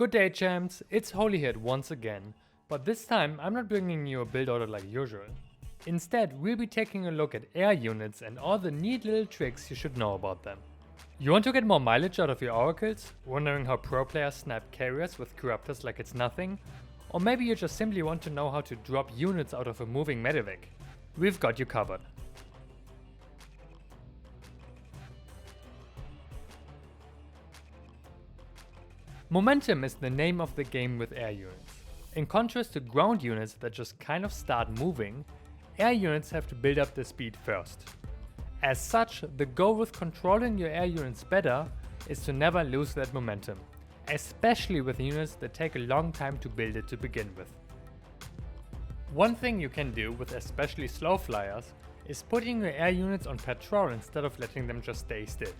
Good day champs, it's Holyhit once again, but this time I'm not bringing you a build order like usual. Instead, we'll be taking a look at air units and all the neat little tricks you should know about them. You want to get more mileage out of your oracles? Wondering how pro players snipe carriers with corruptors like it's nothing? Or maybe you just simply want to know how to drop units out of a moving medevac? We've got you covered. Momentum is the name of the game with air units. In contrast to ground units that just kind of start moving, air units have to build up their speed first. As such, the goal with controlling your air units better is to never lose that momentum, especially with units that take a long time to build it to begin with. One thing you can do with especially slow flyers is putting your air units on patrol instead of letting them just stay still.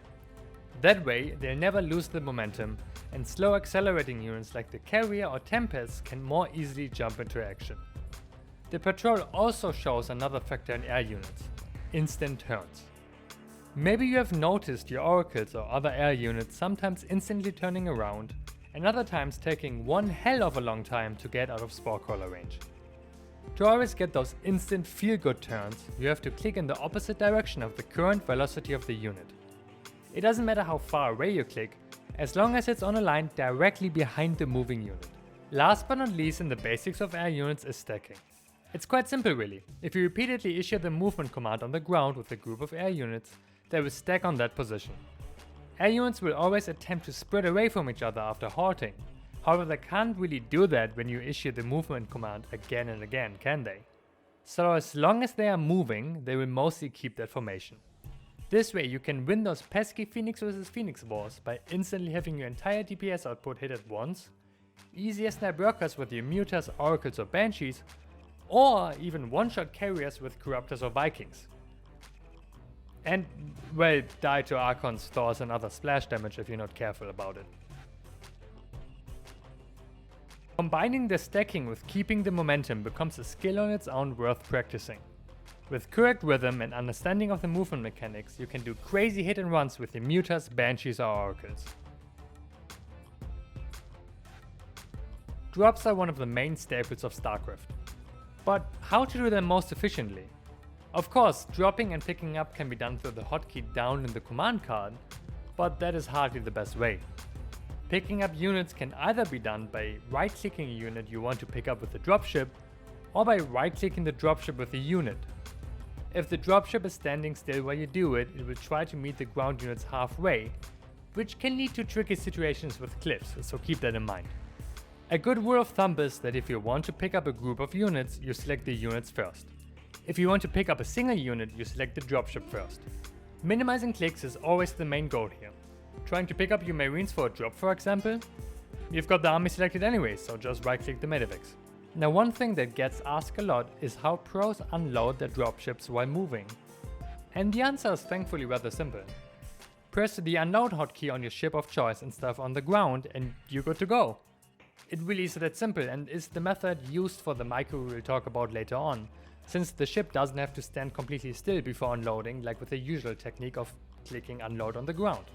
That way, they'll never lose the momentum, and slow accelerating units like the Carrier or Tempest can more easily jump into action. The patrol also shows another factor in air units: instant turns. Maybe you have noticed your oracles or other air units sometimes instantly turning around, and other times taking one hell of a long time to get out of spore crawler range. To always get those instant feel-good turns, you have to click in the opposite direction of the current velocity of the unit. It doesn't matter how far away you click, as long as it's on a line directly behind the moving unit. Last but not least in the basics of air units is stacking. It's quite simple really. If you repeatedly issue the movement command on the ground with a group of air units, they will stack on that position. Air units will always attempt to spread away from each other after halting. However, they can't really do that when you issue the movement command again and again, can they? So as long as they are moving, they will mostly keep that formation. This way you can win those pesky Phoenix vs Phoenix wars by instantly having your entire DPS output hit at once, easier snipe workers with your Mutas, Oracles or Banshees, or even one-shot carriers with Corruptors or Vikings. And, well, die to Archons, Thors and other splash damage if you're not careful about it. Combining the stacking with keeping the momentum becomes a skill on its own worth practicing. With correct rhythm and understanding of the movement mechanics, you can do crazy hit and runs with your Mutas, Banshees or Oracles. Drops are one of the main staples of StarCraft. But how to do them most efficiently? Of course, dropping and picking up can be done through the hotkey down in the command card, but that is hardly the best way. Picking up units can either be done by right-clicking a unit you want to pick up with the dropship, or by right-clicking the dropship with the unit. If the dropship is standing still while you do it, it will try to meet the ground units halfway, which can lead to tricky situations with cliffs, so keep that in mind. A good rule of thumb is that if you want to pick up a group of units, you select the units first. If you want to pick up a single unit, you select the dropship first. Minimizing clicks is always the main goal here. Trying to pick up your Marines for a drop, for example? You've got the army selected anyway, so just right-click the medevacs. Now one thing that gets asked a lot is how pros unload their dropships while moving. And the answer is thankfully rather simple. Press the unload hotkey on your ship of choice and stuff on the ground and you're good to go. It really is that simple and is the method used for the micro we'll talk about later on, since the ship doesn't have to stand completely still before unloading like with the usual technique of clicking unload on the ground.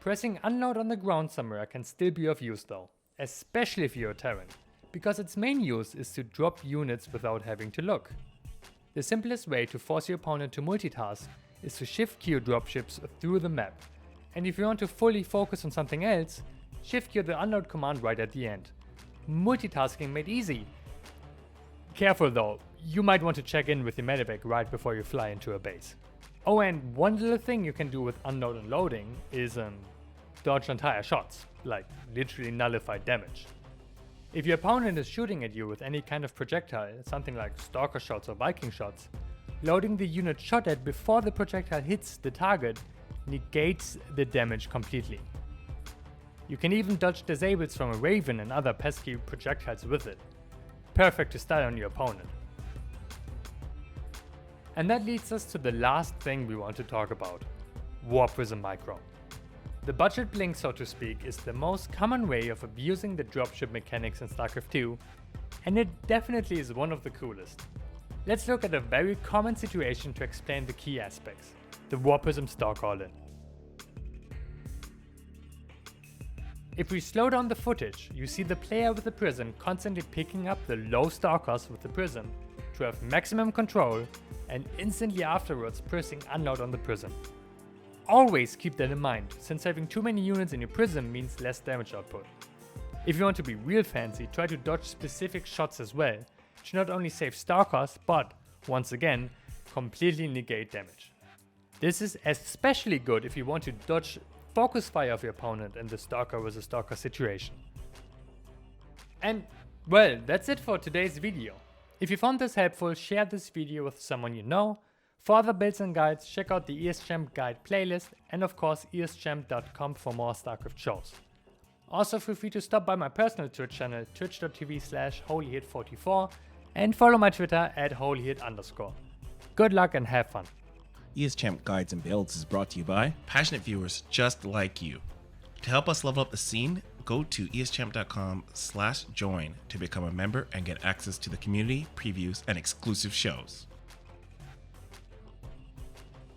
Pressing unload on the ground somewhere can still be of use though, especially if you're a Terran, because its main use is to drop units without having to look. The simplest way to force your opponent to multitask is to shift queue dropships through the map, and if you want to fully focus on something else, shift queue the unload command right at the end. Multitasking made easy. Careful though, you might want to check in with your medevac right before you fly into a base. Oh, and one little thing you can do with unload and loading is dodge entire shots, like literally nullify damage. If your opponent is shooting at you with any kind of projectile, something like Stalker shots or Viking shots, loading the unit shot at before the projectile hits the target negates the damage completely. You can even dodge disables from a Raven and other pesky projectiles with it. Perfect to style on your opponent. And that leads us to the last thing we want to talk about: Warp Prism Micro. The budget blink, so to speak, is the most common way of abusing the dropship mechanics in StarCraft 2, and it definitely is one of the coolest. Let's look at a very common situation to explain the key aspects: the Warp Prism Stalk All-In. If we slow down the footage, you see the player with the prism constantly picking up the low star cost with the prism to have maximum control and instantly afterwards pressing unload on the prism. Always keep that in mind, since having too many units in your prism means less damage output. If you want to be real fancy, try to dodge specific shots as well, which not only save star cost, but, once again, completely negate damage. This is especially good if you want to dodge focus fire of your opponent in the Stalker vs Stalker situation. And well, that's it for today's video. If you found this helpful, share this video with someone you know. For other builds and guides, check out the ESChamp guide playlist and of course ESChamp.com for more StarCraft shows. Also feel free to stop by my personal Twitch channel twitch.tv/Holyhit44 and follow my Twitter @Holyhit_. Good luck and have fun. ESChamp Guides and Builds is brought to you by passionate viewers just like you. To help us level up the scene, go to ESChamp.com/join to become a member and get access to the community, previews, and exclusive shows.